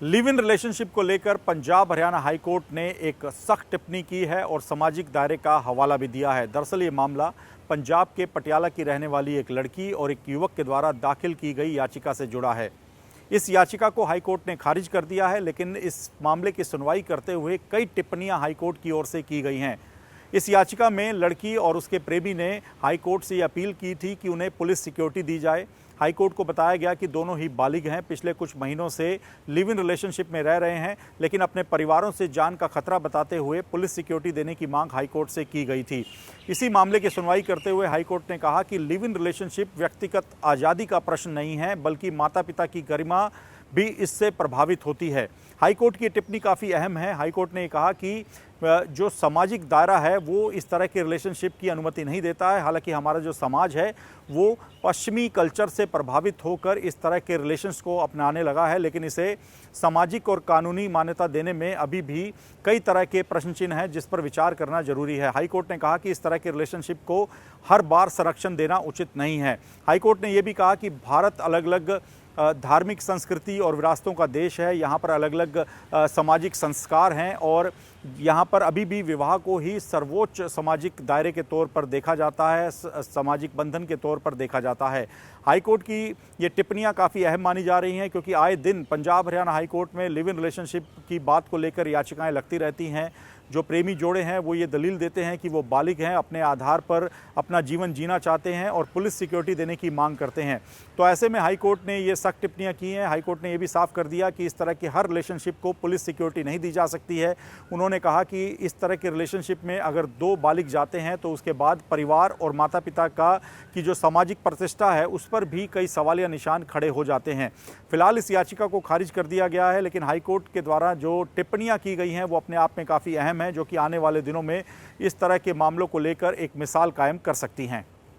Live in relationship को लेकर Punjab Haryana high court ने एक सख्त टिप्पणी की है और सामाजिक दायरे का हवाला भी दिया है। दरअसल ये मामला पंजाब के पटियाला की रहने वाली एक लड़की और एक युवक के द्वारा दाखिल की गई याचिका से जुड़ा है। इस याचिका को हाई कोर्ट ने खारिज कर दिया है, लेकिन इस मामले की सुनवाई करते हुए कई टिप्पणियां हाई कोर्ट की ओर से की गई हैं। इस याचिका में लड़की और उसके प्रेमी ने हाई कोर्ट से ये अपील की थी कि उन्हें पुलिस सिक्योरिटी दी जाए। हाई कोर्ट को बताया गया कि दोनों ही बालिग हैं, पिछले कुछ महीनों से लिव इन रिलेशनशिप में रह रहे हैं, लेकिन अपने परिवारों से जान का खतरा बताते हुए पुलिस सिक्योरिटी देने की मांग हाई कोर्ट से की गई थी। इसी मामले की सुनवाई करते हुए हाई कोर्ट ने कहा कि लिव इन रिलेशनशिप व्यक्तिगत आज़ादी का प्रश्न नहीं है, बल्कि माता पिता की गरिमा भी इससे प्रभावित होती है। हाई कोर्ट की टिप्पणी काफ़ी अहम है। हाई कोर्ट ने कहा कि जो सामाजिक दायरा है वो इस तरह के रिलेशनशिप की अनुमति नहीं देता है। हालांकि हमारा जो समाज है वो पश्चिमी कल्चर से प्रभावित होकर इस तरह के रिलेशंस को अपनाने लगा है, लेकिन इसे सामाजिक और कानूनी मान्यता देने में अभी भी कई तरह के प्रश्न चिन्ह हैं जिस पर विचार करना जरूरी है। हाई कोर्ट ने कहा कि इस तरह के रिलेशनशिप को हर बार संरक्षण देना उचित नहीं है। हाई कोर्ट ने यह भी कहा कि भारत अलग अलग धार्मिक संस्कृति और विरासतों का देश है। यहाँ पर अलग अलग सामाजिक संस्कार हैं और यहाँ पर अभी भी विवाह को ही सर्वोच्च सामाजिक दायरे के तौर पर देखा जाता है, सामाजिक बंधन के तौर पर देखा जाता है। हाई कोर्ट की ये टिप्पणियाँ काफ़ी अहम मानी जा रही हैं, क्योंकि आए दिन पंजाब हरियाणा हाई कोर्ट में लिव इन रिलेशनशिप की बात को लेकर याचिकाएं लगती रहती हैं। जो प्रेमी जोड़े हैं वो ये दलील देते हैं कि वो बालिग हैं, अपने आधार पर अपना जीवन जीना चाहते हैं और पुलिस सिक्योरिटी देने की मांग करते हैं। तो ऐसे में हाई कोर्ट ने ये सख्त टिप्पणियां की हैं। हाई कोर्ट ने ये भी साफ कर दिया कि इस तरह की हर रिलेशनशिप को पुलिस सिक्योरिटी नहीं दी जा सकती है। उन्होंने कहा कि इस तरह के रिलेशनशिप में अगर दो बालिग जाते हैं तो उसके बाद परिवार और माता पिता की जो सामाजिक प्रतिष्ठा है उस पर भी कई सवालिया निशान खड़े हो जाते हैं। फिलहाल इस याचिका को खारिज कर दिया गया है, लेकिन हाई कोर्ट के द्वारा जो टिप्पणियां की गई हैं वो अपने आप में काफ़ी अहम है, जो कि आने वाले दिनों में इस तरह के मामलों को लेकर एक मिसाल कायम कर सकती हैं।